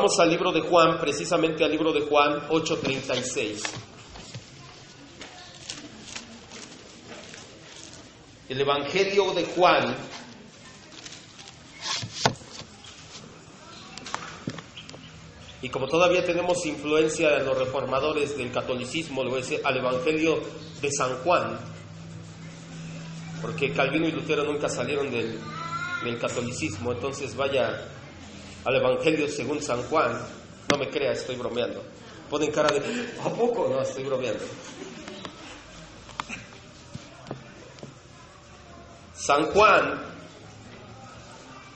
Vamos al libro de Juan, precisamente al libro de Juan 8:36. El Evangelio de Juan, y como todavía tenemos influencia de los reformadores del catolicismo, le voy a decir al Evangelio de San Juan, porque Calvino y Lutero nunca salieron del catolicismo. Entonces vaya al Evangelio según San Juan. No me crea, estoy bromeando. Ponen cara de ¿a poco? No, estoy bromeando. San Juan,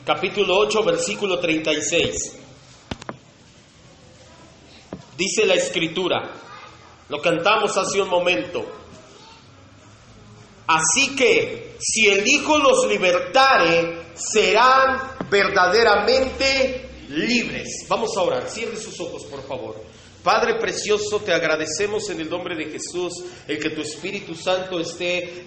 capítulo 8, versículo 36. Dice la Escritura, lo cantamos hace un momento: así que si el Hijo los libertare, serán verdaderamente libres. Vamos a orar. Cierre sus ojos, por favor. Padre precioso, te agradecemos en el nombre de Jesús el que tu Espíritu Santo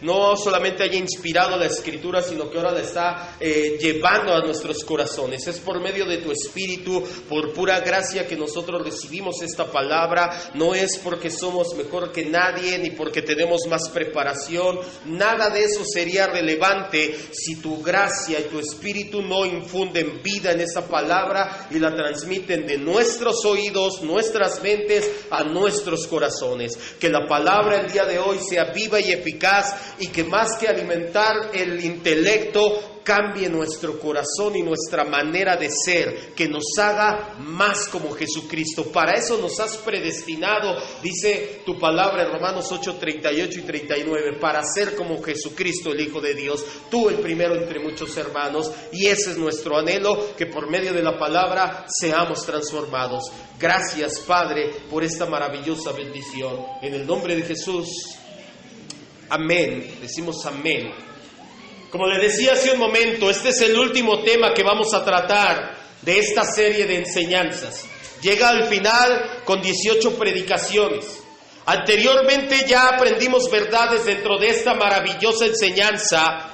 no solamente haya inspirado la Escritura, sino que ahora la está llevando a nuestros corazones. Es por medio de tu Espíritu, por pura gracia, que nosotros recibimos esta palabra. No es porque somos mejor que nadie, ni porque tenemos más preparación. Nada de eso sería relevante si tu gracia y tu Espíritu no infunden vida en esa palabra y la transmiten de nuestros oídos, nuestras mentes, a nuestros corazones. Que la palabra el día de hoy sea viva y eficaz, y que más que alimentar el intelecto, cambie nuestro corazón y nuestra manera de ser, que nos haga más como Jesucristo. Para eso nos has predestinado, dice tu palabra en Romanos 8, 38 y 39, para ser como Jesucristo, el Hijo de Dios, tú el primero entre muchos hermanos, y ese es nuestro anhelo, que por medio de la palabra seamos transformados. Gracias, Padre, por esta maravillosa bendición. En el nombre de Jesús, amén. Decimos amén. Como le decía hace un momento, este es el último tema que vamos a tratar de esta serie de enseñanzas. Llega al final con 18 predicaciones. Anteriormente ya aprendimos verdades dentro de esta maravillosa enseñanza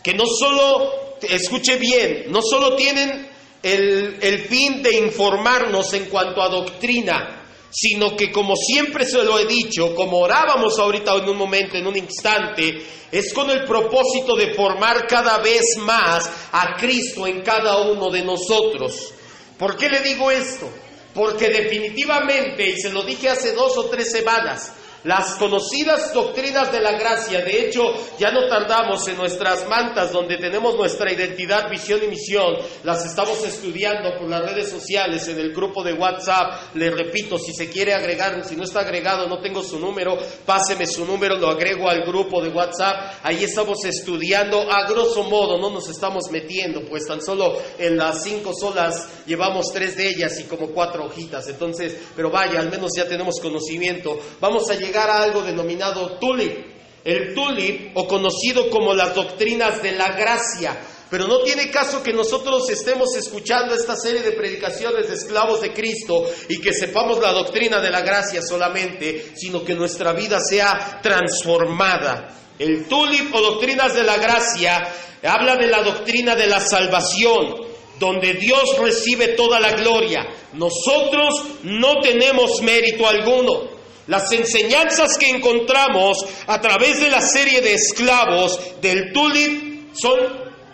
que no solo, escuche bien, no solo tienen el fin de informarnos en cuanto a doctrina, sino que, como siempre se lo he dicho, como orábamos ahorita en un momento, en un instante, es con el propósito de formar cada vez más a Cristo en cada uno de nosotros. ¿Por qué le digo esto? Porque definitivamente, y se lo dije hace 2 o 3 semanas, las conocidas doctrinas de la gracia, de hecho, ya no tardamos en nuestras mantas donde tenemos nuestra identidad, visión y misión, las estamos estudiando por las redes sociales, en el grupo de WhatsApp. Le repito, si se quiere agregar, si no está agregado, no tengo su número, páseme su número, lo agrego al grupo de WhatsApp. Ahí estamos estudiando a grosso modo, no nos estamos metiendo, pues tan solo en las 5 solas llevamos 3 de ellas y como 4 hojitas. Entonces, pero vaya, al menos ya tenemos conocimiento. Vamos a llegar a algo denominado TULIP. El TULIP, o conocido como las doctrinas de la gracia. Pero no tiene caso que nosotros estemos escuchando esta serie de predicaciones de esclavos de Cristo y que sepamos la doctrina de la gracia solamente, sino que nuestra vida sea transformada. El TULIP, o doctrinas de la gracia, habla de la doctrina de la salvación, donde Dios recibe toda la gloria. Nosotros no tenemos mérito alguno. Las enseñanzas que encontramos a través de la serie de esclavos del TULIP son,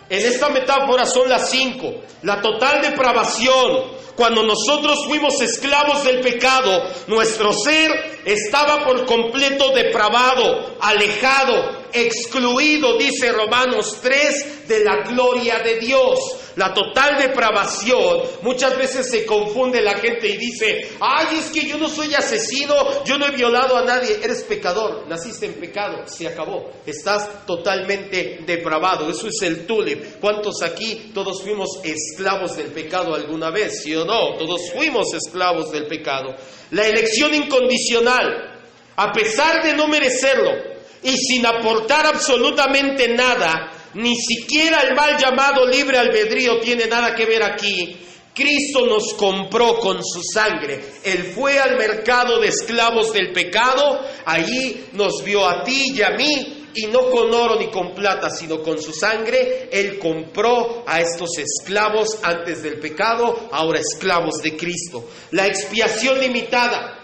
en esta metáfora, son las 5. La total depravación. Cuando nosotros fuimos esclavos del pecado, nuestro ser estaba por completo depravado, alejado, excluido, dice Romanos 3, de la gloria de Dios. La total depravación. Muchas veces se confunde la gente y dice: ay, es que yo no soy asesino, yo no he violado a nadie. Eres pecador, naciste en pecado, se acabó. Estás totalmente depravado. Eso es el TULIP. ¿Cuántos aquí todos fuimos esclavos del pecado alguna vez? ¿Sí o no? Todos fuimos esclavos del pecado. La elección incondicional, a pesar de no merecerlo y sin aportar absolutamente nada, ni siquiera el mal llamado libre albedrío tiene nada que ver aquí. Cristo nos compró con su sangre. Él fue al mercado de esclavos del pecado, allí nos vio a ti y a mí, y no con oro ni con plata, sino con su sangre, Él compró a estos esclavos antes del pecado, ahora esclavos de Cristo. La expiación limitada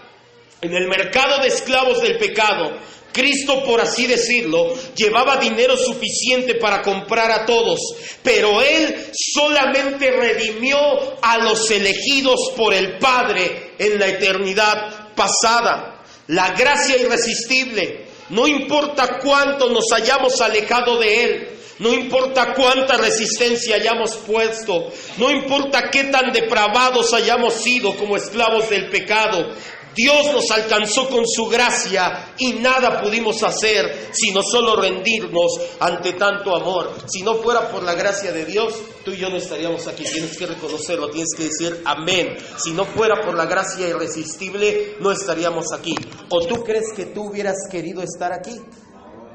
en el mercado de esclavos del pecado. Cristo, por así decirlo, llevaba dinero suficiente para comprar a todos, pero Él solamente redimió a los elegidos por el Padre en la eternidad pasada. La gracia irresistible, no importa cuánto nos hayamos alejado de Él, no importa cuánta resistencia hayamos puesto, no importa qué tan depravados hayamos sido como esclavos del pecado, Dios nos alcanzó con su gracia y nada pudimos hacer sino solo rendirnos ante tanto amor. Si no fuera por la gracia de Dios, tú y yo no estaríamos aquí. Tienes que reconocerlo, tienes que decir amén. Si no fuera por la gracia irresistible, no estaríamos aquí. ¿O tú crees que tú hubieras querido estar aquí?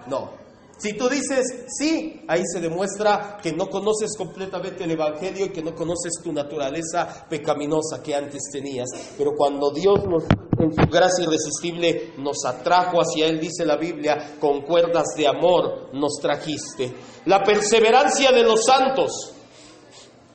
No. Si tú dices sí, ahí se demuestra que no conoces completamente el Evangelio y que no conoces tu naturaleza pecaminosa que antes tenías. Pero cuando Dios en su gracia irresistible nos atrajo hacia Él, dice la Biblia, con cuerdas de amor nos trajiste. La perseverancia de los santos.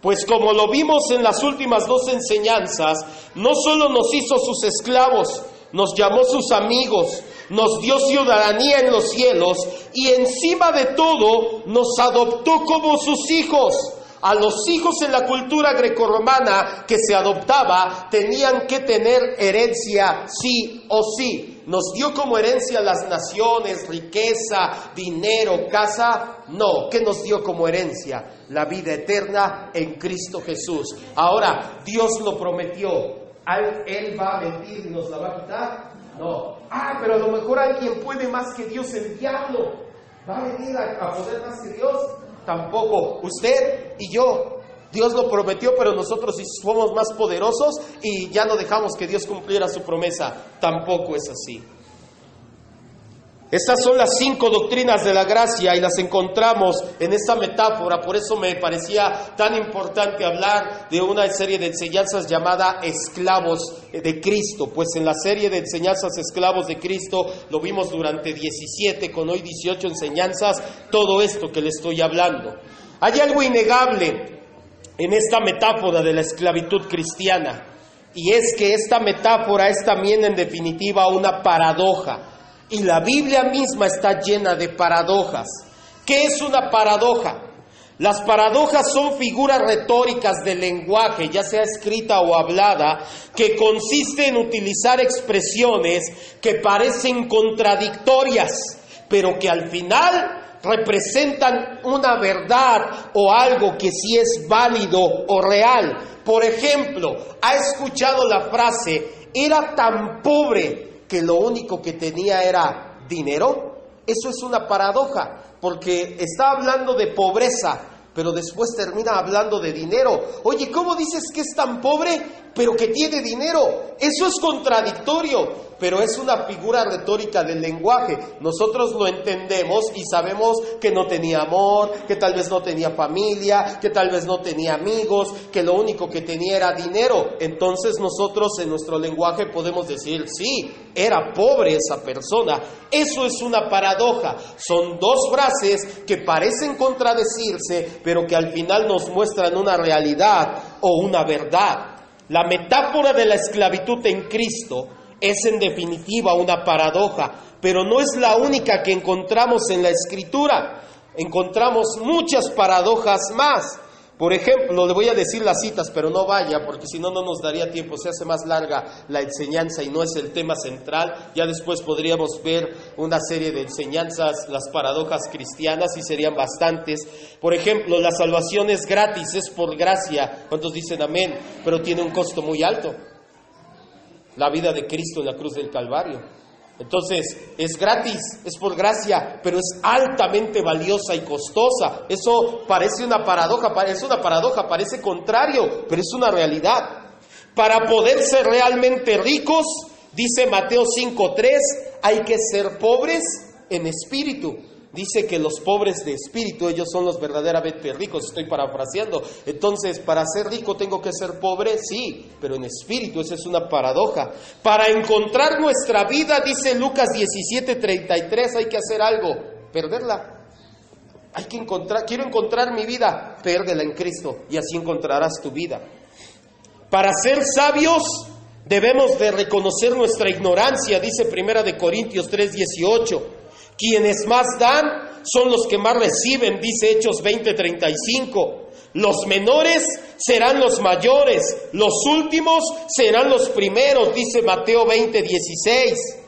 Pues como lo vimos en las últimas dos enseñanzas, no solo nos hizo sus esclavos, nos llamó sus amigos, nos dio ciudadanía en los cielos y encima de todo nos adoptó como sus hijos. A los hijos en la cultura grecorromana que se adoptaba tenían que tener herencia sí o sí. ¿Nos dio como herencia las naciones, riqueza, dinero, casa? No. ¿Qué nos dio como herencia? La vida eterna en Cristo Jesús. Ahora, Dios lo prometió. ¿Él va a mentir y nos la va a quitar? No. Pero a lo mejor alguien puede más que Dios, el diablo. ¿Va a venir a poder más que Dios? Tampoco. Usted y yo. Dios lo prometió, pero nosotros somos más poderosos y ya no dejamos que Dios cumpliera su promesa. Tampoco es así. Estas son las 5 doctrinas de la gracia y las encontramos en esta metáfora. Por eso me parecía tan importante hablar de una serie de enseñanzas llamada Esclavos de Cristo. Pues en la serie de enseñanzas Esclavos de Cristo lo vimos durante 17, con hoy 18 enseñanzas, todo esto que le estoy hablando. Hay algo innegable en esta metáfora de la esclavitud cristiana, y es que esta metáfora es también en definitiva una paradoja. Y la Biblia misma está llena de paradojas. ¿Qué es una paradoja? Las paradojas son figuras retóricas del lenguaje, ya sea escrita o hablada, que consiste en utilizar expresiones que parecen contradictorias, pero que al final representan una verdad o algo que sí es válido o real. Por ejemplo, ¿ha escuchado la frase, era tan pobre que lo único que tenía era dinero? Eso es una paradoja, porque está hablando de pobreza, pero después termina hablando de dinero. Oye, ¿cómo dices que es tan pobre, pero que tiene dinero? Eso es contradictorio, pero es una figura retórica del lenguaje. Nosotros lo entendemos y sabemos que no tenía amor, que tal vez no tenía familia, que tal vez no tenía amigos, que lo único que tenía era dinero. Entonces nosotros en nuestro lenguaje podemos decir, sí, era pobre esa persona. Eso es una paradoja. Son dos frases que parecen contradecirse, pero que al final nos muestran una realidad o una verdad. La metáfora de la esclavitud en Cristo es en definitiva una paradoja, pero no es la única que encontramos en la Escritura. Encontramos muchas paradojas más. Por ejemplo, le voy a decir las citas, pero no vaya, porque si no, no nos daría tiempo. Se hace más larga la enseñanza y no es el tema central. Ya después podríamos ver una serie de enseñanzas, las paradojas cristianas, y serían bastantes. Por ejemplo, la salvación es gratis, es por gracia. ¿Cuántos dicen amén? Pero tiene un costo muy alto. La vida de Cristo en la cruz del Calvario. Entonces, es gratis, es por gracia, pero es altamente valiosa y costosa. Eso parece una paradoja, parece contrario, pero es una realidad. Para poder ser realmente ricos, dice Mateo 5:3, hay que ser pobres en espíritu. Dice que los pobres de espíritu, ellos son los verdaderamente ricos, estoy parafraseando. Entonces, para ser rico tengo que ser pobre, sí, pero en espíritu, esa es una paradoja. Para encontrar nuestra vida, dice Lucas 17:33, hay que hacer algo. perderla. Quiero encontrar mi vida, pérdela en Cristo y así encontrarás tu vida. Para ser sabios debemos de reconocer nuestra ignorancia, dice 1 Corintios 3:18. Quienes más dan son los que más reciben, dice Hechos 20:35. Los menores serán los mayores, los últimos serán los primeros, dice Mateo 20:16.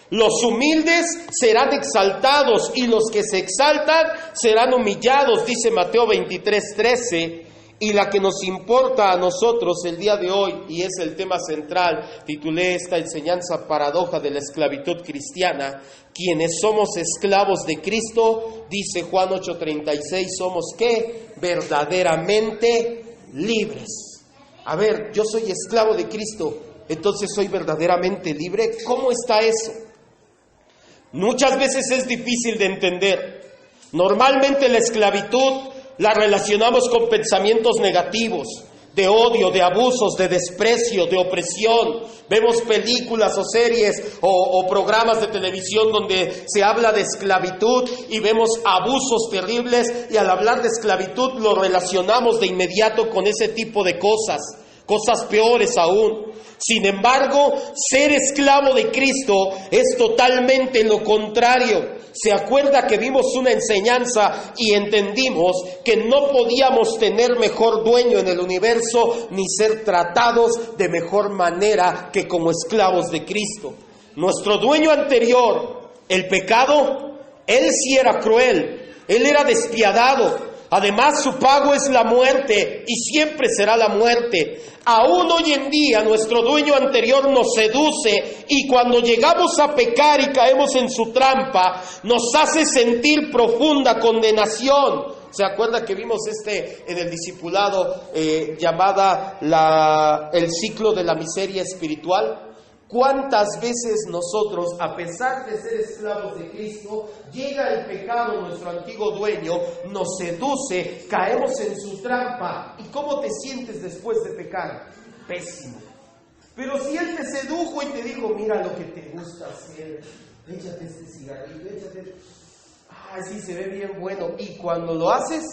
Los humildes serán exaltados y los que se exaltan serán humillados, dice Mateo 23:13. Y la que nos importa a nosotros el día de hoy, y es el tema central, titulé esta enseñanza paradoja de la esclavitud cristiana. Quienes somos esclavos de Cristo, dice Juan 8:36, somos ¿qué? Verdaderamente libres. A ver, yo soy esclavo de Cristo, entonces soy verdaderamente libre. ¿Cómo está eso? Muchas veces es difícil de entender. Normalmente la esclavitud la relacionamos con pensamientos negativos, de odio, de abusos, de desprecio, de opresión. Vemos películas o series o programas de televisión donde se habla de esclavitud y vemos abusos terribles, y al hablar de esclavitud lo relacionamos de inmediato con ese tipo de cosas peores aún. Sin embargo, ser esclavo de Cristo es totalmente lo contrario. Se acuerda que vimos una enseñanza y entendimos que no podíamos tener mejor dueño en el universo ni ser tratados de mejor manera que como esclavos de Cristo. Nuestro dueño anterior, el pecado, él sí era cruel, él era despiadado. Además, su pago es la muerte y siempre será la muerte. Aún hoy en día nuestro dueño anterior nos seduce y cuando llegamos a pecar y caemos en su trampa, nos hace sentir profunda condenación. ¿Se acuerda que vimos en el discipulado llamada el ciclo de la miseria espiritual? ¿Cuántas veces nosotros, a pesar de ser esclavos de Cristo, llega el pecado, nuestro antiguo dueño, nos seduce, caemos en su trampa? ¿Y cómo te sientes después de pecar? Pésimo. Pero si Él te sedujo y te dijo, mira lo que te gusta hacer, échate este cigarrillo, échate... sí, se ve bien bueno. Y cuando lo haces,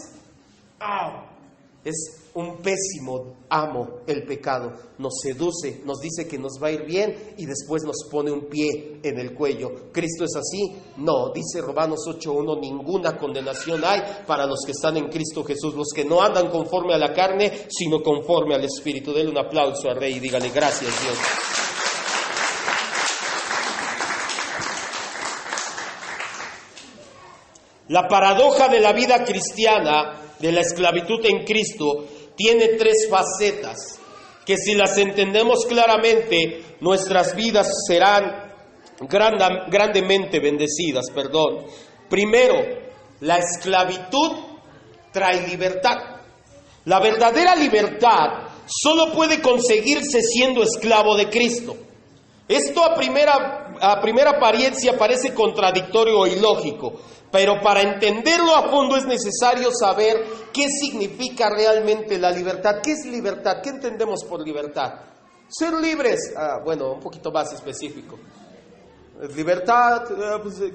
es un pésimo amo el pecado. Nos seduce, nos dice que nos va a ir bien y después nos pone un pie en el cuello. ¿Cristo es así? No, dice Romanos 8:1, ninguna condenación hay para los que están en Cristo Jesús, los que no andan conforme a la carne, sino conforme al Espíritu. Denle un aplauso al Rey y dígale gracias, Dios. La paradoja de la vida cristiana, de la esclavitud en Cristo, tiene tres facetas que si las entendemos claramente, nuestras vidas serán grandemente bendecidas. Primero, la esclavitud trae libertad. La verdadera libertad solo puede conseguirse siendo esclavo de Cristo. Esto a primera apariencia parece contradictorio o ilógico, pero para entenderlo a fondo es necesario saber qué significa realmente la libertad. ¿Qué es libertad? ¿Qué entendemos por libertad? Ser libres, un poquito más específico. Libertad,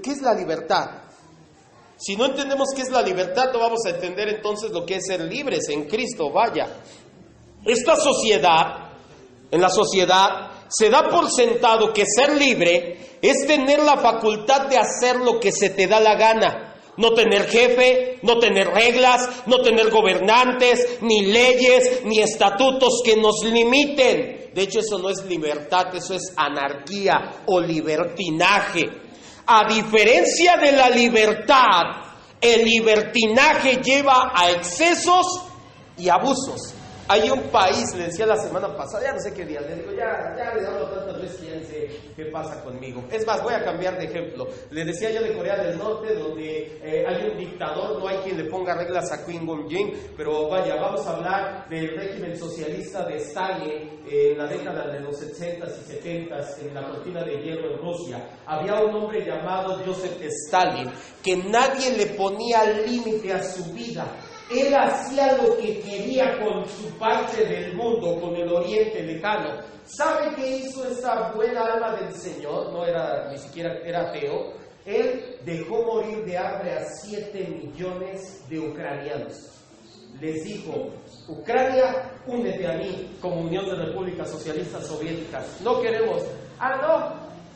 ¿qué es la libertad? Si no entendemos qué es la libertad, no vamos a entender entonces lo que es ser libres en Cristo. En la sociedad, se da por sentado que ser libre es tener la facultad de hacer lo que se te da la gana. No tener jefe, no tener reglas, no tener gobernantes, ni leyes, ni estatutos que nos limiten. De hecho, eso no es libertad, eso es anarquía o libertinaje. A diferencia de la libertad, el libertinaje lleva a excesos y abusos. Hay un país, le decía la semana pasada, ya no sé qué día, le digo, ya le hablo tantas veces que ya no sé qué pasa conmigo. Es más, voy a cambiar de ejemplo. Le decía yo de Corea del Norte, donde hay un dictador, no hay quien le ponga reglas a Kim Jong-un, pero vamos a hablar del régimen socialista de Stalin en la década de los 60s y 70s, en la cortina de hierro en Rusia. Había un hombre llamado Joseph Stalin, que nadie le ponía límite a su vida. Él hacía lo que quería con su parte del mundo, con el oriente lejano. ¿Sabe qué hizo esta buena alma del Señor? No era, ni siquiera era ateo. Él dejó morir de hambre a 7 millones de ucranianos. Les dijo: Ucrania, únete a mí como Unión de Repúblicas Socialistas Soviéticas. No queremos,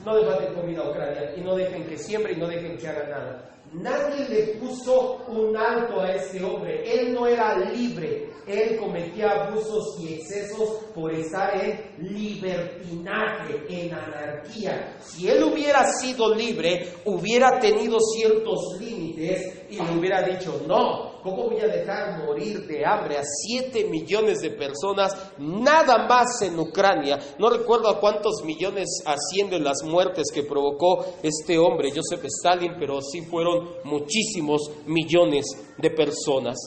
no le den comida a Ucrania, y no dejen que siembre y no dejen que haga nada. Nadie le puso un alto a este hombre. Él no era libre. Él cometía abusos y excesos por estar en libertinaje, en anarquía. Si él hubiera sido libre, hubiera tenido ciertos límites y le hubiera dicho: no, ¿cómo voy a dejar morir de hambre a 7 millones de personas nada más en Ucrania? No recuerdo a cuántos millones ascienden las muertes que provocó este hombre, Joseph Stalin, pero sí fueron muchísimos millones de personas.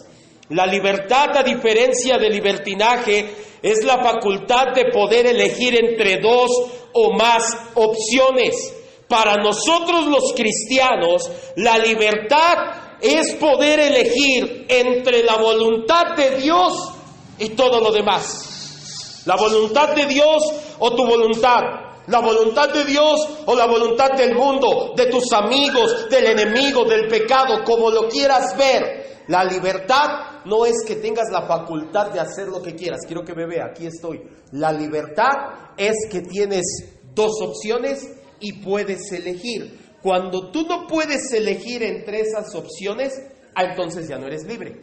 La libertad, a diferencia del libertinaje, es la facultad de poder elegir entre 2 o más opciones. Para nosotros los cristianos, la libertad es poder elegir entre la voluntad de Dios y todo lo demás. La voluntad de Dios o tu voluntad. La voluntad de Dios o la voluntad del mundo, de tus amigos, del enemigo, del pecado, como lo quieras ver. La libertad no es que tengas la facultad de hacer lo que quieras. Quiero que me vea, aquí estoy. La libertad es que tienes 2 opciones y puedes elegir. Cuando tú no puedes elegir entre esas opciones, entonces ya no eres libre.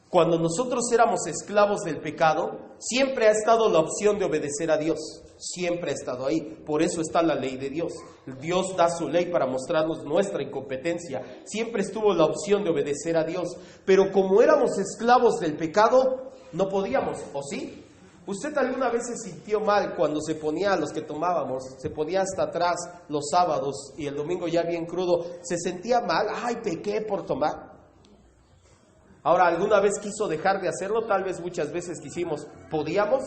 Cuando nosotros éramos esclavos del pecado, siempre ha estado la opción de obedecer a Dios. Siempre ha estado ahí. Por eso está la ley de Dios. Dios da su ley para mostrarnos nuestra incompetencia. Siempre estuvo la opción de obedecer a Dios. Pero como éramos esclavos del pecado, no podíamos, ¿o sí? ¿Usted alguna vez se sintió mal cuando se ponía, los que tomábamos, se ponía hasta atrás los sábados y el domingo ya bien crudo? ¿Se sentía mal? ¡Ay, pequé por tomar! Ahora, ¿alguna vez quiso dejar de hacerlo? Tal vez muchas veces quisimos. ¿Podíamos?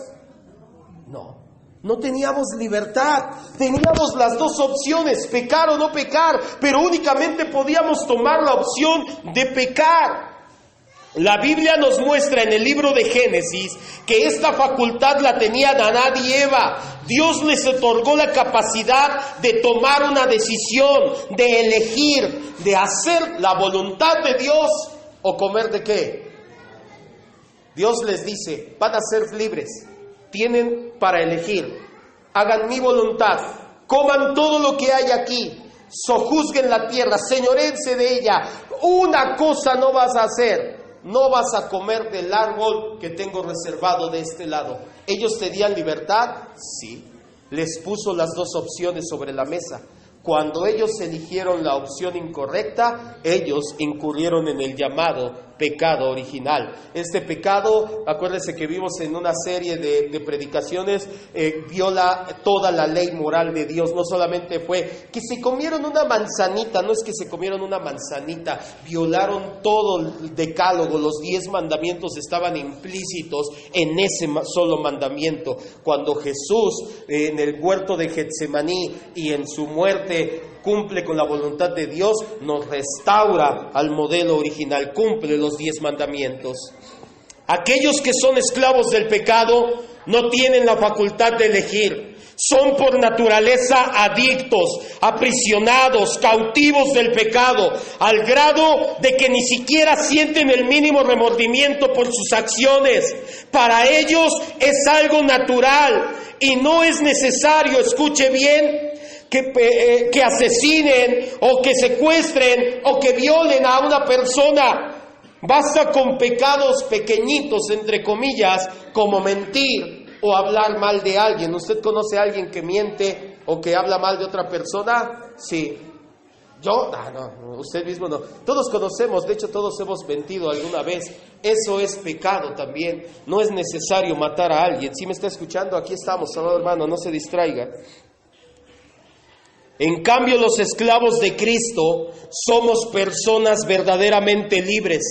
No teníamos libertad. Teníamos las 2 opciones, pecar o no pecar, pero únicamente podíamos tomar la opción de pecar. La Biblia nos muestra en el libro de Génesis que esta facultad la tenían Adán y Eva. Dios les otorgó la capacidad de tomar una decisión, de elegir, de hacer la voluntad de Dios o comer de qué. Dios les dice: van a ser libres, tienen para elegir, hagan mi voluntad, coman todo lo que hay aquí, sojuzguen la tierra, señoréense de ella. Una cosa no vas a hacer: no vas a comer del árbol que tengo reservado de este lado. ¿Ellos tenían libertad? Sí. Les puso las 2 opciones sobre la mesa. Cuando ellos eligieron la opción incorrecta, ellos incurrieron en el llamado pecado original. Este pecado, acuérdense que vimos en una serie de predicaciones, viola toda la ley moral de Dios. No solamente fue que se comieron una manzanita, no es que se comieron una manzanita, violaron todo el decálogo. Los 10 mandamientos estaban implícitos en ese solo mandamiento. Cuando Jesús en el huerto de Getsemaní y en su muerte cumple con la voluntad de Dios, nos restaura al modelo original, cumple los 10 mandamientos. Aquellos que son esclavos del pecado no tienen la facultad de elegir. Son por naturaleza adictos, aprisionados, cautivos del pecado, al grado de que ni siquiera sienten el mínimo remordimiento por sus acciones. Para ellos es algo natural y no es necesario, escuche bien, que asesinen o que secuestren o que violen a una persona. Basta con pecados pequeñitos, entre comillas, como mentir o hablar mal de alguien. ¿Usted conoce a alguien que miente o que habla mal de otra persona? Sí. Yo, no, usted mismo no. Todos conocemos, de hecho todos hemos mentido alguna vez. Eso es pecado también. No es necesario matar a alguien. ¿Sí me está escuchando? Aquí estamos, amado hermano, no se distraiga. En cambio, los esclavos de Cristo somos personas verdaderamente libres.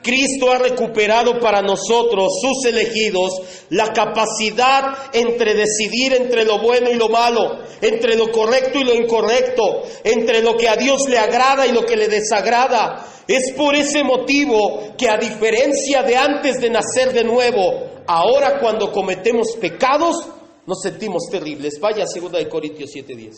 Cristo ha recuperado para nosotros, sus elegidos, la capacidad entre decidir entre lo bueno y lo malo, entre lo correcto y lo incorrecto, entre lo que a Dios le agrada y lo que le desagrada. Es por ese motivo que, a diferencia de antes de nacer de nuevo, ahora cuando cometemos pecados nos sentimos terribles. Vaya a 2 Corintios 7:10.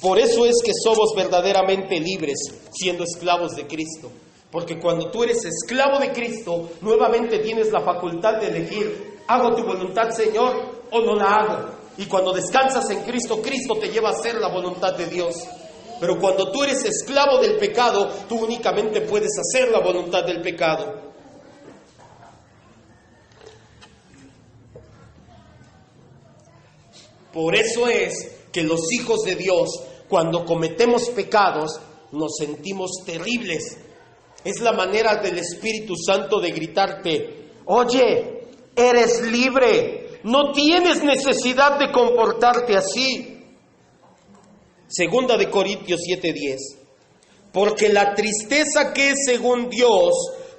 Por eso es que somos verdaderamente libres siendo esclavos de Cristo. Porque cuando tú eres esclavo de Cristo, nuevamente tienes la facultad de elegir: ¿hago tu voluntad, Señor, o no la hago? Y cuando descansas en Cristo, Cristo te lleva a hacer la voluntad de Dios. Pero cuando tú eres esclavo del pecado, tú únicamente puedes hacer la voluntad del pecado. Por eso es que los hijos de Dios, cuando cometemos pecados, nos sentimos terribles. Es la manera del Espíritu Santo de gritarte: oye, eres libre, no tienes necesidad de comportarte así. 2 Corintios 7:10. Porque la tristeza que es según Dios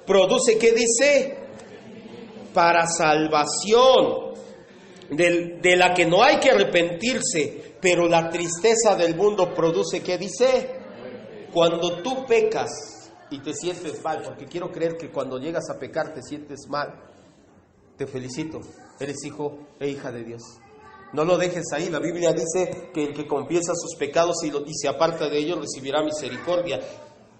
produce, ¿qué dice? Para salvación, de la que no hay que arrepentirse, pero la tristeza del mundo produce, ¿qué dice? Cuando tú pecas y te sientes mal, porque quiero creer que cuando llegas a pecar te sientes mal, te felicito, eres hijo e hija de Dios. No lo dejes ahí. La Biblia dice que el que confiesa sus pecados y se aparta de ellos recibirá misericordia.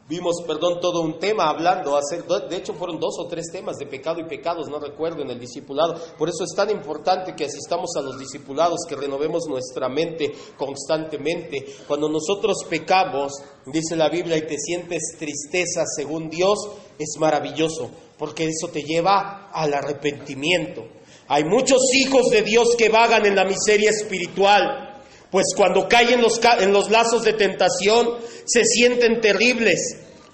Vimos, todo un tema hablando, de hecho fueron 2 o 3 temas de pecado y pecados, no recuerdo, en el discipulado. Por eso es tan importante que asistamos a los discipulados, que renovemos nuestra mente constantemente. Cuando nosotros pecamos, dice la Biblia, y te sientes tristeza según Dios, es maravilloso, porque eso te lleva al arrepentimiento. Hay muchos hijos de Dios que vagan en la miseria espiritual, pues cuando caen en los lazos de tentación se sienten terribles.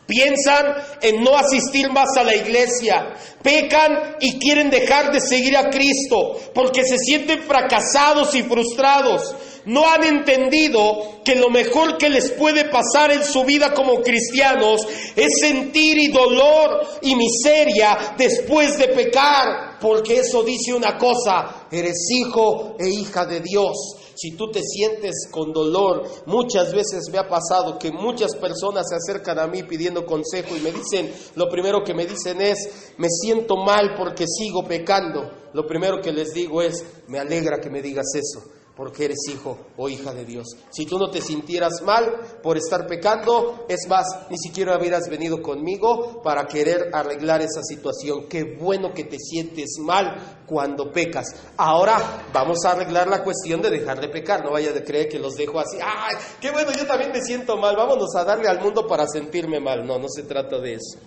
Piensan en no asistir más a la iglesia, pecan y quieren dejar de seguir a Cristo porque se sienten fracasados y frustrados. No han entendido que lo mejor que les puede pasar en su vida como cristianos es sentir dolor y miseria después de pecar, porque eso dice una cosa: eres hijo e hija de Dios. Si tú te sientes con dolor, muchas veces me ha pasado que muchas personas se acercan a mí pidiendo consejo y me dicen, lo primero que me dicen es: me siento mal porque sigo pecando. Lo primero que les digo es: me alegra que me digas eso, porque eres hijo o hija de Dios. Si tú no te sintieras mal por estar pecando, es más, ni siquiera hubieras venido conmigo para querer arreglar esa situación. Qué bueno que te sientes mal cuando pecas. Ahora vamos a arreglar la cuestión de dejar de pecar. No vaya a creer que los dejo así. ¡Ay, qué bueno, yo también me siento mal! Vámonos a darle al mundo para sentirme mal. No se trata de eso.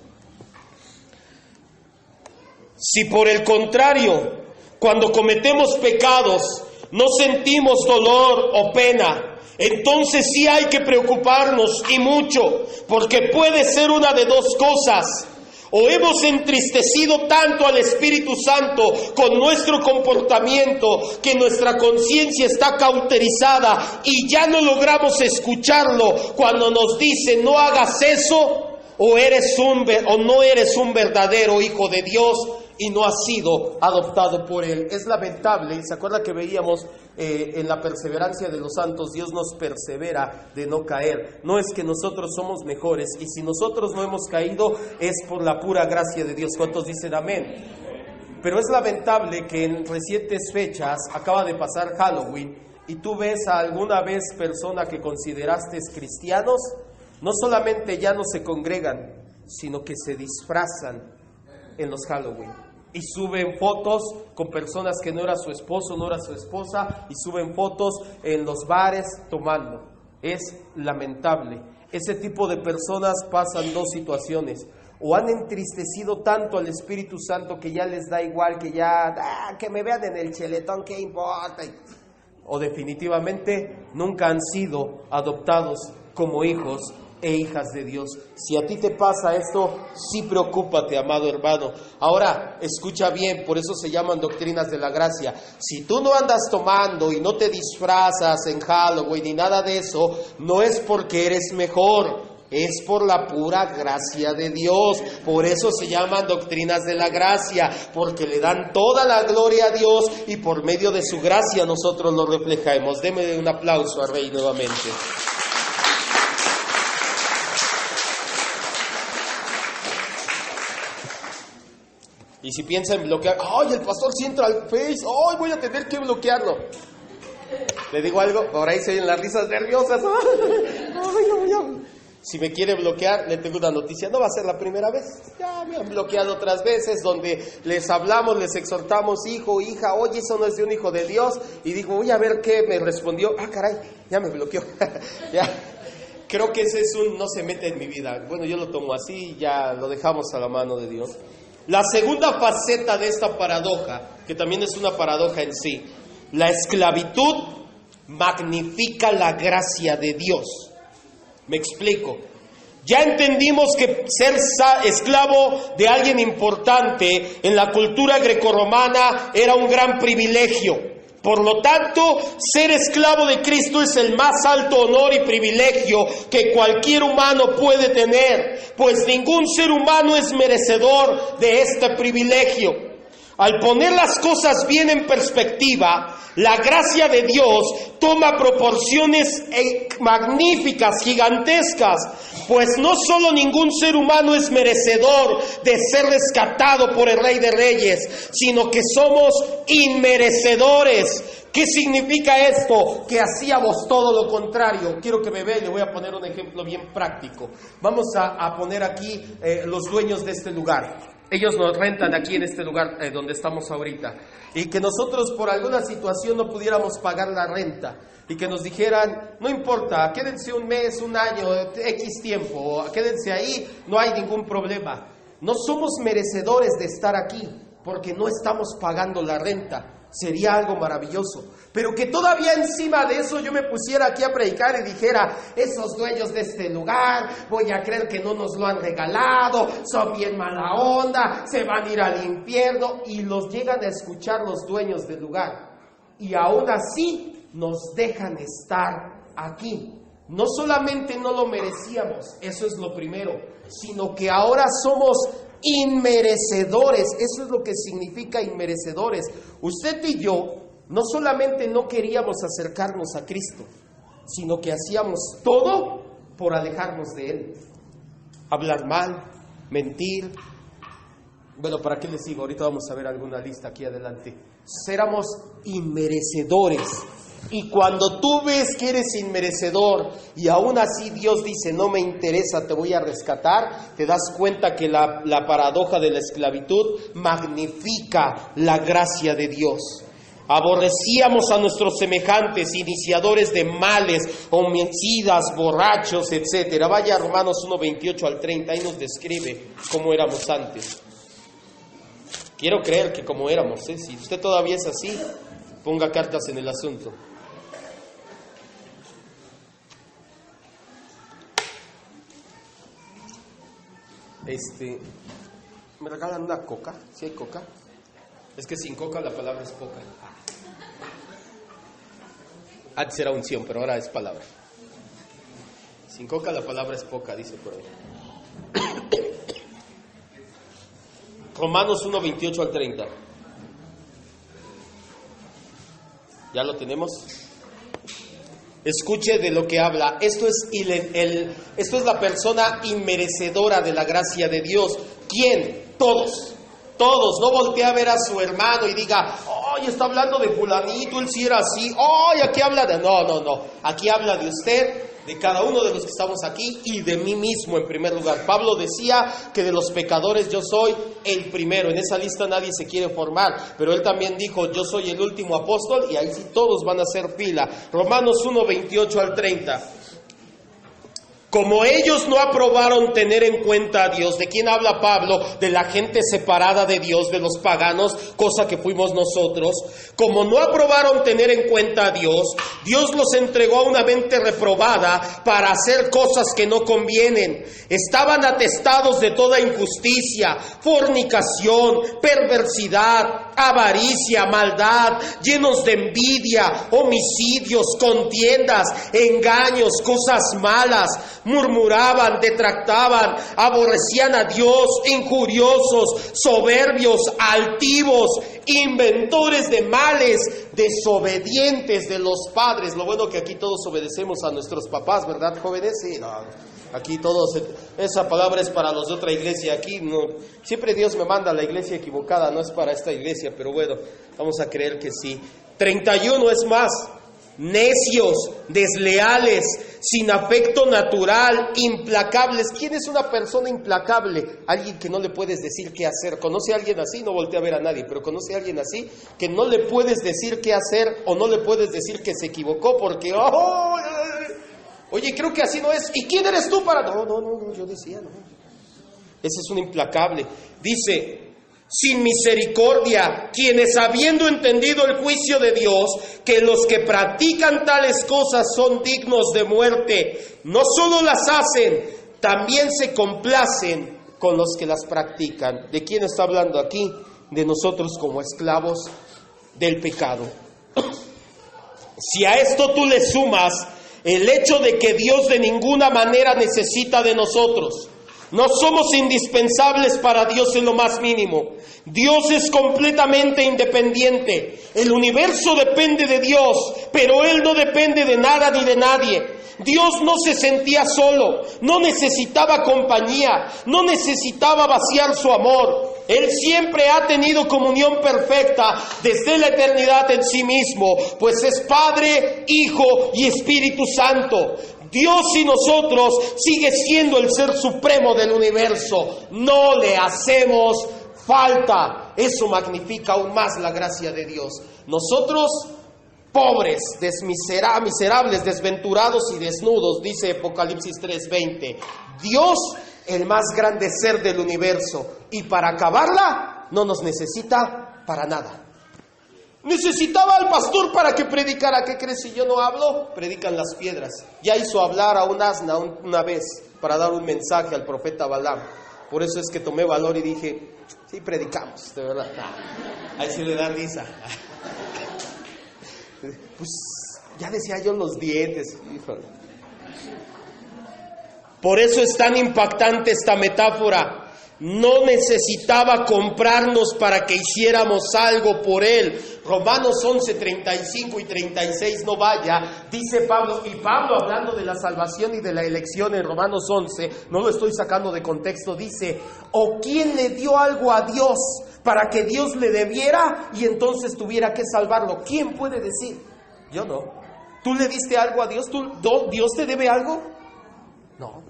Si por el contrario, cuando cometemos pecados, no sentimos dolor o pena, entonces sí hay que preocuparnos, y mucho, porque puede ser una de 2 cosas: o hemos entristecido tanto al Espíritu Santo con nuestro comportamiento que nuestra conciencia está cauterizada y ya no logramos escucharlo cuando nos dice no hagas eso, o no eres un verdadero hijo de Dios y no has sido adoptado por Él. Es lamentable. ¿Se acuerda que veíamos en la perseverancia de los santos? Dios nos persevera de no caer. No es que nosotros somos mejores, y si nosotros no hemos caído es por la pura gracia de Dios. ¿Cuántos dicen amén? Pero es lamentable que en recientes fechas, acaba de pasar Halloween, y tú ves a alguna vez persona que consideraste cristianos, no solamente ya no se congregan, sino que se disfrazan en los Halloween y suben fotos con personas que no era su esposo, no era su esposa, y suben fotos en los bares tomando. Es lamentable. Ese tipo de personas pasan 2 situaciones: o han entristecido tanto al Espíritu Santo que ya les da igual, que ya que me vean en el cheletón, ¿qué importa? O definitivamente nunca han sido adoptados como hijos e hijas de Dios. Si a ti te pasa esto, sí preocúpate, amado hermano. Ahora, escucha bien, por eso se llaman doctrinas de la gracia. Si tú no andas tomando y no te disfrazas en Halloween ni nada de eso, no es porque eres mejor, es por la pura gracia de Dios. Por eso se llaman doctrinas de la gracia, porque le dan toda la gloria a Dios y por medio de su gracia nosotros lo reflejamos. Deme un aplauso al Rey nuevamente. Y si piensa en bloquear, ¡ay, el pastor sí entra al Face! ¡Ay, voy a tener que bloquearlo! Le digo algo, por ahí se oyen las risas nerviosas. Si me quiere bloquear, le tengo una noticia, no va a ser la primera vez. Ya me han bloqueado otras veces, donde les hablamos, les exhortamos, hijo, hija, oye, eso no es de un hijo de Dios. Y digo, voy a ver qué me respondió. Ah, caray, ya me bloqueó. Ya. Creo que ese es no se mete en mi vida. Bueno, yo lo tomo así, ya lo dejamos a la mano de Dios. La segunda faceta de esta paradoja, que también es una paradoja en sí, la esclavitud magnifica la gracia de Dios. Me explico. Ya entendimos que ser esclavo de alguien importante en la cultura grecorromana era un gran privilegio. Por lo tanto, ser esclavo de Cristo es el más alto honor y privilegio que cualquier humano puede tener, pues ningún ser humano es merecedor de este privilegio. Al poner las cosas bien en perspectiva, la gracia de Dios toma proporciones magníficas, gigantescas, pues no solo ningún ser humano es merecedor de ser rescatado por el Rey de Reyes, sino que somos inmerecedores. ¿Qué significa esto? Que hacíamos todo lo contrario. Quiero que me vea y le voy a poner un ejemplo bien práctico. Vamos a poner aquí los dueños de este lugar. Ellos nos rentan aquí en este lugar donde estamos ahorita. Y que nosotros por alguna situación no pudiéramos pagar la renta. Y que nos dijeran, no importa, quédense un mes, un año, X tiempo, quédense ahí, no hay ningún problema. No somos merecedores de estar aquí porque no estamos pagando la renta. Sería algo maravilloso. Pero que todavía encima de eso yo me pusiera aquí a predicar y dijera, esos dueños de este lugar, voy a creer que no nos lo han regalado, son bien mala onda, se van a ir al infierno. Y los llegan a escuchar los dueños del lugar. Y aún así nos dejan estar aquí. No solamente no lo merecíamos, eso es lo primero, sino que ahora somos inmerecedores. Eso es lo que significa inmerecedores. Usted y yo no solamente no queríamos acercarnos a Cristo, sino que hacíamos todo por alejarnos de Él. Hablar mal, mentir. Bueno, ¿para qué les digo? Ahorita vamos a ver alguna lista aquí adelante. Éramos inmerecedores. Y cuando tú ves que eres inmerecedor y aún así Dios dice, no me interesa, te voy a rescatar, te das cuenta que la paradoja de la esclavitud magnifica la gracia de Dios. Aborrecíamos a nuestros semejantes, iniciadores de males, homicidas, borrachos, etc. Vaya a Romanos 1:28 al 30, ahí nos describe cómo éramos antes. Quiero creer que como éramos, si usted todavía es así, ponga cartas en el asunto. ¿Me regalan una coca? ¿Sí hay coca? Es que sin coca la palabra es poca. Antes era unción, pero ahora es palabra. Sin coca la palabra es poca, dice por ahí. Romanos 1:28 al 30. ¿Ya lo tenemos? Escuche de lo que habla. Esto es la persona inmerecedora de la gracia de Dios. ¿Quién? Todos. No voltee a ver a su hermano y diga, ¡ay, está hablando de fulanito, él sí era así! ¡Ay, aquí habla de...! No. Aquí habla de usted, de cada uno de los que estamos aquí y de mí mismo en primer lugar. Pablo decía que de los pecadores yo soy el primero. En esa lista nadie se quiere formar, pero él también dijo, yo soy el último apóstol, y ahí sí todos van a hacer fila. Romanos 1:28 al 30. Como ellos no aprobaron tener en cuenta a Dios, ¿de quién habla Pablo? De la gente separada de Dios, de los paganos, cosa que fuimos nosotros. Como no aprobaron tener en cuenta a Dios, Dios los entregó a una mente reprobada para hacer cosas que no convienen. Estaban atestados de toda injusticia, fornicación, perversidad, avaricia, maldad, llenos de envidia, homicidios, contiendas, engaños, cosas malas. murmuraban, detractaban, aborrecían a Dios, injuriosos, soberbios, altivos, inventores de males, desobedientes de los padres. Lo bueno que aquí todos obedecemos a nuestros papás, ¿verdad, jóvenes? Sí, no. Aquí todos, esa palabra es para los de otra iglesia. Aquí no, siempre Dios me manda a la iglesia equivocada, no es para esta iglesia, pero bueno, vamos a creer que sí. 31 es más: necios, desleales, sin afecto natural, implacables. ¿Quién es una persona implacable? Alguien que no le puedes decir qué hacer. ¿Conoce a alguien así? No voltea a ver a nadie, pero ¿conoce a alguien así? Que no le puedes decir qué hacer o no le puedes decir que se equivocó porque... ¡oh! Oye, creo que así no es. ¿Y quién eres tú para...? No, yo decía, no. Ese es un implacable. Dice, sin misericordia, quienes habiendo entendido el juicio de Dios, que los que practican tales cosas son dignos de muerte, no solo las hacen, también se complacen con los que las practican. ¿De quién está hablando aquí? De nosotros como esclavos del pecado. Si a esto tú le sumas el hecho de que Dios de ninguna manera necesita de nosotros, no somos indispensables para Dios en lo más mínimo. Dios es completamente independiente. El universo depende de Dios, pero Él no depende de nada ni de nadie. Dios no se sentía solo, no necesitaba compañía, no necesitaba vaciar su amor. Él siempre ha tenido comunión perfecta desde la eternidad en sí mismo, pues es Padre, Hijo y Espíritu Santo. Dios y nosotros sigue siendo el ser supremo del universo. No le hacemos falta. Eso magnifica aún más la gracia de Dios. Nosotros, pobres, miserables, desventurados y desnudos, dice Apocalipsis 3:20. Dios, el más grande ser del universo, y para acabarla no nos necesita para nada. Necesitaba al pastor para que predicara. ¿Qué crees si yo no hablo? Predican las piedras. Ya hizo hablar a un asna una vez para dar un mensaje al profeta Balaam. Por eso es que tomé valor y dije, sí, predicamos, de verdad. Ahí sí le da risa. Pues ya decía yo los dientes. Híjole. Por eso es tan impactante esta metáfora. No necesitaba comprarnos para que hiciéramos algo por Él. Romanos 11, 35 y 36, no vaya, dice Pablo, y Pablo hablando de la salvación y de la elección en Romanos 11, no lo estoy sacando de contexto, dice, ¿o quién le dio algo a Dios para que Dios le debiera y entonces tuviera que salvarlo? ¿Quién puede decir? Yo no. ¿Tú le diste algo a Dios? ¿Dios te debe algo? No,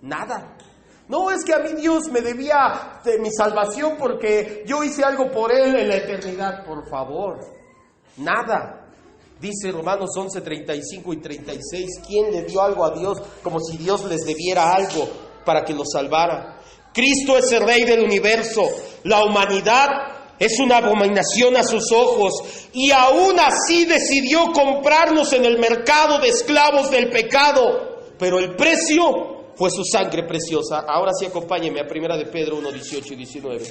nada. No, es que a mí Dios me debía de mi salvación porque yo hice algo por Él en la eternidad. Por favor, nada. Dice Romanos 11, 35 y 36, ¿quién le dio algo a Dios como si Dios les debiera algo para que los salvara? Cristo es el Rey del universo. La humanidad es una abominación a sus ojos y aún así decidió comprarnos en el mercado de esclavos del pecado. Pero el precio fue su sangre preciosa. Ahora sí acompáñeme a 1 de Pedro 1, 18 y 19.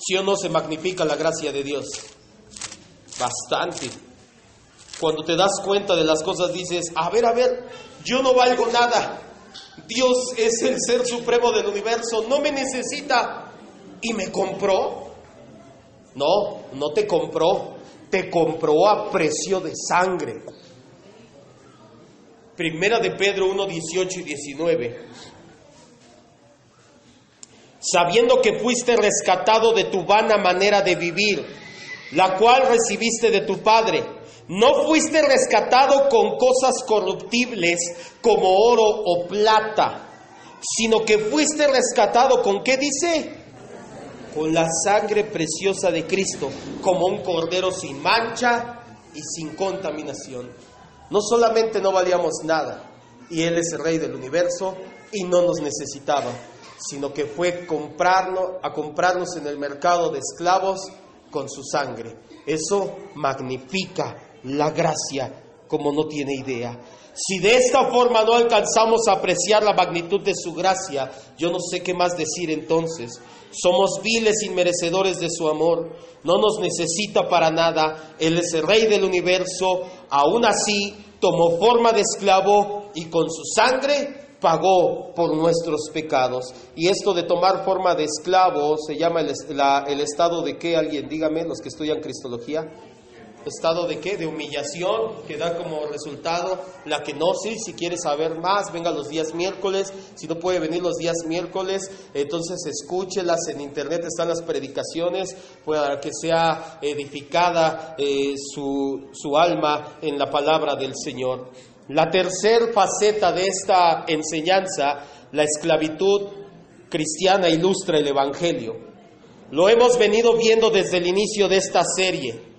¿Sí o no se magnifica la gracia de Dios? Bastante. Cuando te das cuenta de las cosas dices, a ver, yo no valgo nada. Dios es el ser supremo del universo, no me necesita. ¿Y me compró? No te compró. Te compró a precio de sangre. 1 de Pedro 1, 18 y 19. Sabiendo que fuiste rescatado de tu vana manera de vivir, la cual recibiste de tu padre. No fuiste rescatado con cosas corruptibles como oro o plata, sino que fuiste rescatado ¿con qué dice? Con la sangre preciosa de Cristo, como un cordero sin mancha y sin contaminación. No solamente no valíamos nada, y Él es el Rey del universo, y no nos necesitaba, sino que fue a comprarnos en el mercado de esclavos con su sangre. Eso magnifica la gracia como no tiene idea. Si de esta forma no alcanzamos a apreciar la magnitud de su gracia, yo no sé qué más decir entonces. Somos viles inmerecedores de su amor, no nos necesita para nada, Él es el Rey del universo, aún así tomó forma de esclavo y con su sangre pagó por nuestros pecados. Y esto de tomar forma de esclavo se llama el estado de qué, alguien dígame, los que estudian cristología. ¿Estado de qué? De humillación, que da como resultado la kenosis. Si quiere saber más, venga los días miércoles. Si no puede venir los días miércoles, entonces escúchelas en internet, están las predicaciones, para que sea edificada su alma en la palabra del Señor. La tercer faceta de esta enseñanza, la esclavitud cristiana, ilustra el Evangelio. Lo hemos venido viendo desde el inicio de esta serie.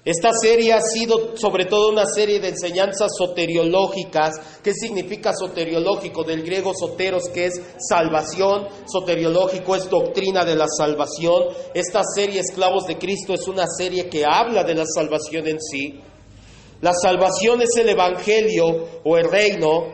Esta serie ha sido sobre todo una serie de enseñanzas soteriológicas. ¿Qué significa soteriológico? Del griego soteros, que es salvación. Soteriológico es doctrina de la salvación. Esta serie, Esclavos de Cristo, es una serie que habla de la salvación en sí. La salvación es el evangelio o el reino,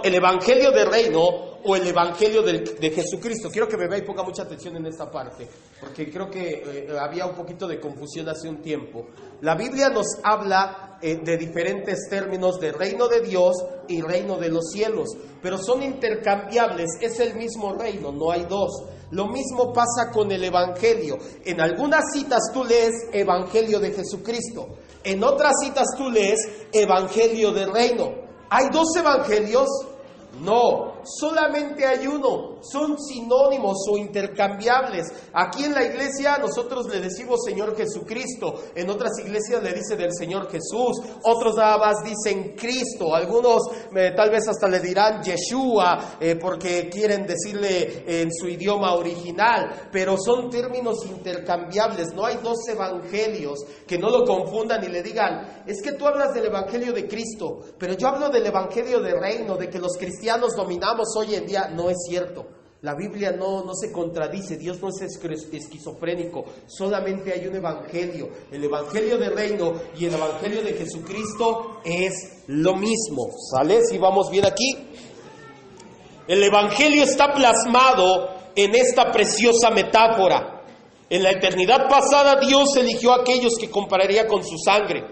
el evangelio del reino o el evangelio de Jesucristo. Quiero que me vea y ponga mucha atención en esta parte, porque creo que había un poquito de confusión hace un tiempo. La Biblia nos habla de diferentes términos de reino de Dios y reino de los cielos, pero son intercambiables, es el mismo reino, no hay dos. Lo mismo pasa con el evangelio. En algunas citas tú lees evangelio de Jesucristo, en otras citas tú lees evangelio del reino. ¿Hay dos evangelios? No, solamente hay uno. Son sinónimos o intercambiables. Aquí en la iglesia nosotros le decimos Señor Jesucristo, en otras iglesias le dicen del Señor Jesús, otros nada más dicen Cristo, algunos tal vez hasta le dirán Yeshua porque quieren decirle en su idioma original, pero son términos intercambiables. No hay dos evangelios, que no lo confundan y le digan, es que tú hablas del evangelio de Cristo, pero yo hablo del evangelio de reino, de que los cristianos dominamos hoy en día. No es cierto. La Biblia no se contradice, Dios no es esquizofrénico, solamente hay un evangelio, el evangelio del reino y el evangelio de Jesucristo es lo mismo. ¿Sale? Si vamos bien aquí. El evangelio está plasmado en esta preciosa metáfora. En la eternidad pasada Dios eligió a aquellos que compararía con su sangre.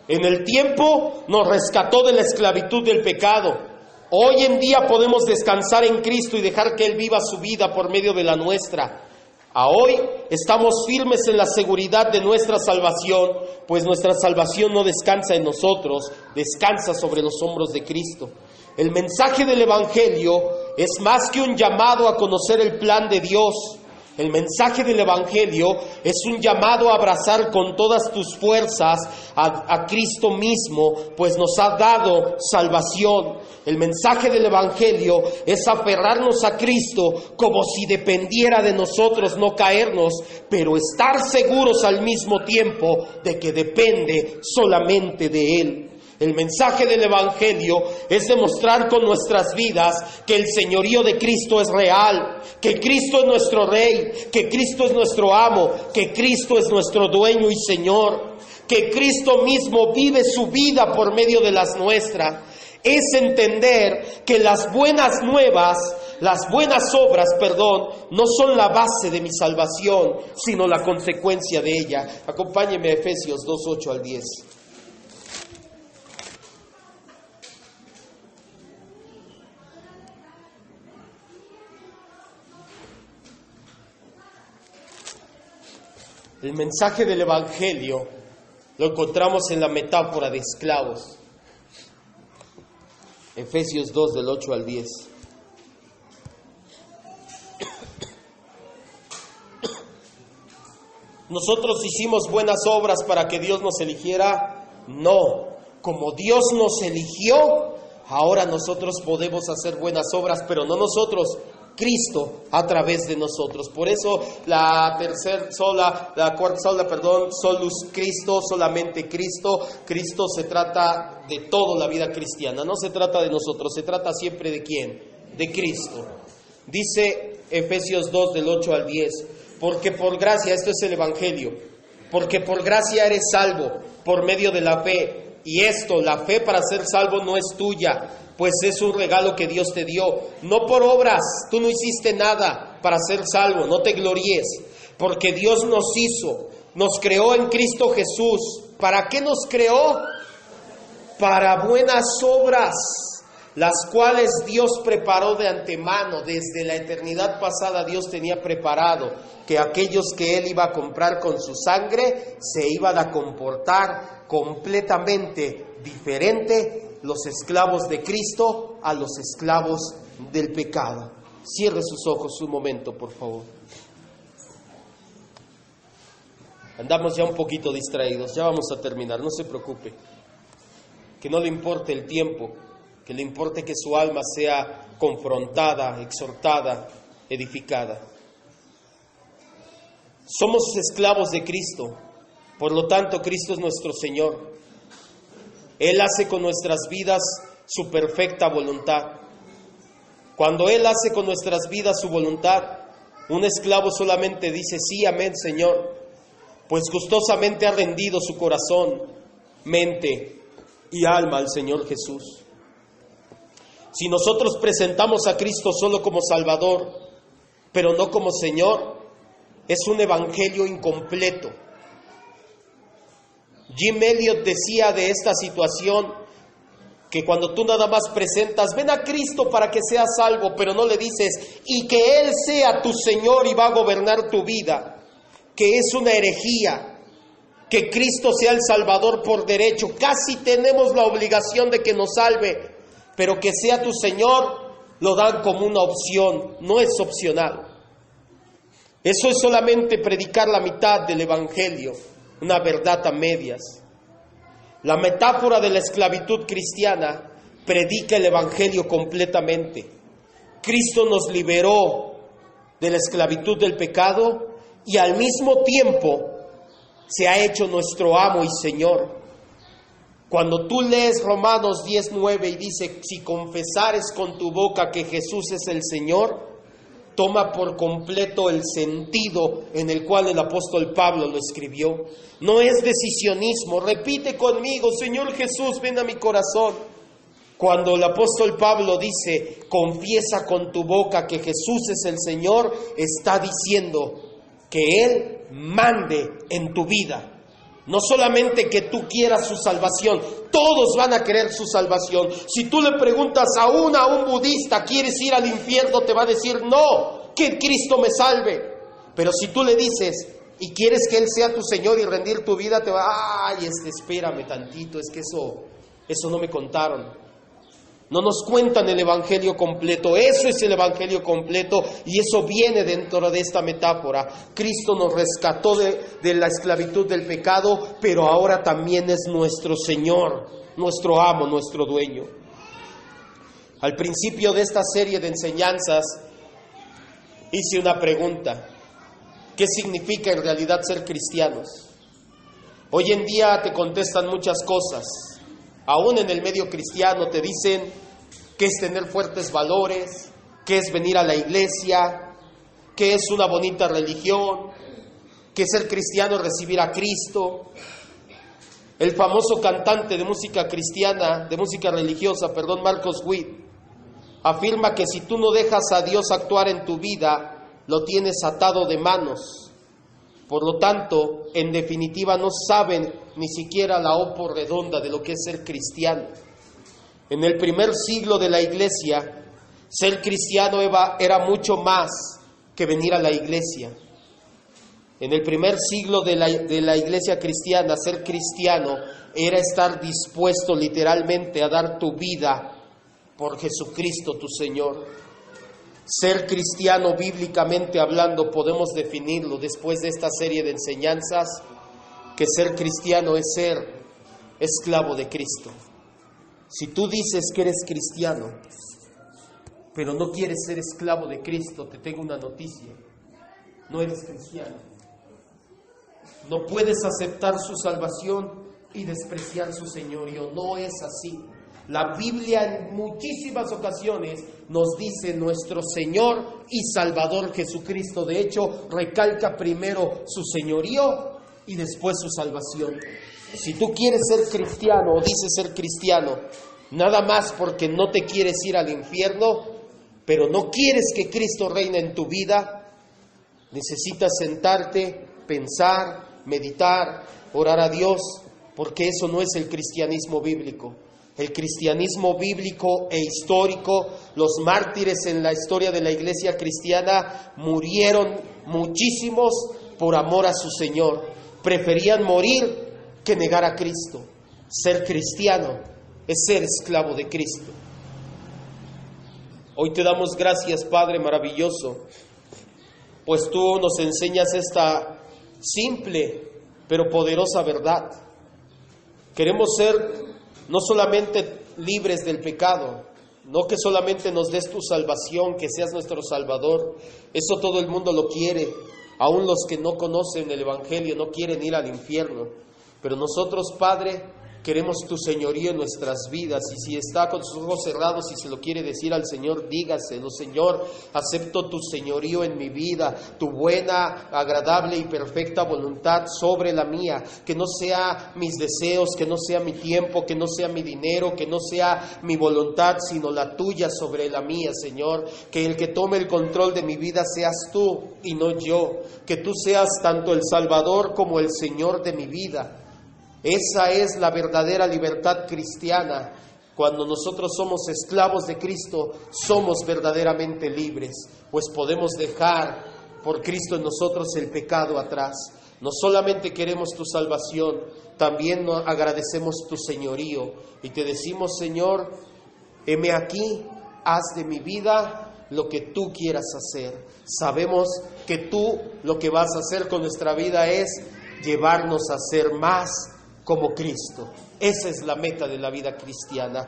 En el tiempo nos rescató de la esclavitud del pecado. Hoy en día podemos descansar en Cristo y dejar que Él viva su vida por medio de la nuestra. A hoy estamos firmes en la seguridad de nuestra salvación, pues nuestra salvación no descansa en nosotros, descansa sobre los hombros de Cristo. El mensaje del Evangelio es más que un llamado a conocer el plan de Dios. El mensaje del Evangelio es un llamado a abrazar con todas tus fuerzas a Cristo mismo, pues nos ha dado salvación. El mensaje del Evangelio es aferrarnos a Cristo como si dependiera de nosotros no caernos, pero estar seguros al mismo tiempo de que depende solamente de Él. El mensaje del Evangelio es demostrar con nuestras vidas que el señorío de Cristo es real, que Cristo es nuestro Rey, que Cristo es nuestro amo, que Cristo es nuestro dueño y Señor, que Cristo mismo vive su vida por medio de las nuestras. Es entender que las buenas nuevas, las buenas obras, no son la base de mi salvación, sino la consecuencia de ella. Acompáñeme a Efesios 2:8 al 10. El mensaje del Evangelio lo encontramos en la metáfora de esclavos. Efesios 2, del 8 al 10. ¿Nosotros hicimos buenas obras para que Dios nos eligiera? No. Como Dios nos eligió, ahora nosotros podemos hacer buenas obras, pero no nosotros, Cristo a través de nosotros. Por eso la cuarta sola, solus Cristo, solamente Cristo. Cristo se trata de toda la vida cristiana, no se trata de nosotros, se trata siempre de ¿quién? De Cristo. Dice Efesios 2 del 8 al 10, porque por gracia, esto es el Evangelio, porque por gracia eres salvo por medio de la fe, y esto, la fe para ser salvo no es tuya, pues es un regalo que Dios te dio, no por obras. Tú no hiciste nada para ser salvo, no te gloríes, porque Dios nos creó en Cristo Jesús. ¿Para qué nos creó? para buenas obras, las cuales Dios preparó de antemano. Desde la eternidad pasada Dios tenía preparado que aquellos que Él iba a comprar con su sangre se iban a comportar completamente diferente, los esclavos de Cristo a los esclavos del pecado. Cierre sus ojos un momento, por favor. Andamos ya un poquito distraídos, ya vamos a terminar, no se preocupe. Que no le importe el tiempo, que le importe que su alma sea confrontada, exhortada, edificada. Somos esclavos de Cristo, por lo tanto Cristo es nuestro Señor. Él hace con nuestras vidas su perfecta voluntad. Cuando Él hace con nuestras vidas su voluntad, un esclavo solamente dice: sí, amén, Señor, pues gustosamente ha rendido su corazón, mente y alma al Señor Jesús. Si nosotros presentamos a Cristo solo como Salvador, pero no como Señor, es un evangelio incompleto. Jim Elliot decía de esta situación que cuando tú nada más presentas, ven a Cristo para que seas salvo, pero no le dices, y que Él sea tu Señor y va a gobernar tu vida, que es una herejía. Que Cristo sea el Salvador por derecho, casi tenemos la obligación de que nos salve, pero que sea tu Señor, lo dan como una opción, no es opcional. Eso es solamente predicar la mitad del Evangelio, una verdad a medias. La metáfora de la esclavitud cristiana predica el Evangelio completamente. Cristo nos liberó de la esclavitud del pecado y al mismo tiempo se ha hecho nuestro amo y Señor. Cuando tú lees Romanos 10:9 y dice, si confesares con tu boca que Jesús es el Señor, toma por completo el sentido en el cual el apóstol Pablo lo escribió. No es decisionismo. Repite conmigo: Señor Jesús, ven a mi corazón. Cuando el apóstol Pablo dice, confiesa con tu boca que Jesús es el Señor, está diciendo que Él mande en tu vida. No solamente que tú quieras su salvación, todos van a querer su salvación. Si tú le preguntas a un budista, ¿quieres ir al infierno?, te va a decir, no, que Cristo me salve. Pero si tú le dices, y quieres que Él sea tu Señor y rendir tu vida, te va, espérame tantito, es que eso no me contaron. No nos cuentan el Evangelio completo. Eso es el Evangelio completo y eso viene dentro de esta metáfora. Cristo nos rescató de la esclavitud del pecado, pero ahora también es nuestro Señor, nuestro amo, nuestro dueño. Al principio de esta serie de enseñanzas hice una pregunta: ¿qué significa en realidad ser cristianos? Hoy en día te contestan muchas cosas. Aún en el medio cristiano te dicen qué es tener fuertes valores, qué es venir a la iglesia, qué es una bonita religión, qué es ser cristiano, recibir a Cristo. El famoso cantante de música cristiana, de música religiosa, Marcos Witt, afirma que si tú no dejas a Dios actuar en tu vida, lo tienes atado de manos. Por lo tanto, en definitiva, no saben ni siquiera la hopo redonda de lo que es ser cristiano. En el primer siglo de la iglesia, ser cristiano era mucho más que venir a la iglesia. En el primer siglo de la iglesia cristiana, ser cristiano era estar dispuesto literalmente a dar tu vida por Jesucristo tu Señor. Ser cristiano, bíblicamente hablando, podemos definirlo después de esta serie de enseñanzas, que ser cristiano es ser esclavo de Cristo. Si tú dices que eres cristiano, pero no quieres ser esclavo de Cristo, te tengo una noticia: no eres cristiano. No puedes aceptar su salvación y despreciar su señorío. No es así. La Biblia en muchísimas ocasiones nos dice nuestro Señor y Salvador Jesucristo. De hecho, recalca primero su señorío y después su salvación. Si tú quieres ser cristiano o dices ser cristiano, nada más porque no te quieres ir al infierno, pero no quieres que Cristo reine en tu vida, necesitas sentarte, pensar, meditar, orar a Dios porque eso no es el cristianismo bíblico. El cristianismo bíblico e histórico, los mártires en la historia de la iglesia cristiana murieron muchísimos por amor a su Señor. Preferían morir que negar a Cristo. Ser cristiano es ser esclavo de Cristo. Hoy te damos gracias, Padre maravilloso, pues tú nos enseñas esta simple pero poderosa verdad. Queremos ser no solamente libres del pecado, no que solamente nos des tu salvación, que seas nuestro Salvador. Eso todo el mundo lo quiere, aún los que no conocen el Evangelio no quieren ir al infierno. Pero nosotros, Padre, queremos tu señorío en nuestras vidas, y si está con sus ojos cerrados y se lo quiere decir al Señor, dígaselo: Señor, acepto tu señorío en mi vida, tu buena, agradable y perfecta voluntad sobre la mía, que no sea mis deseos, que no sea mi tiempo, que no sea mi dinero, que no sea mi voluntad, sino la tuya sobre la mía, Señor, que el que tome el control de mi vida seas tú y no yo, que tú seas tanto el Salvador como el Señor de mi vida. Esa es la verdadera libertad cristiana. Cuando nosotros somos esclavos de Cristo, somos verdaderamente libres, pues podemos dejar por Cristo en nosotros el pecado atrás. No solamente queremos tu salvación, también agradecemos tu señorío y te decimos: Señor, heme aquí, haz de mi vida lo que tú quieras hacer. Sabemos que tú lo que vas a hacer con nuestra vida es llevarnos a ser más como Cristo. Esa es la meta de la vida cristiana.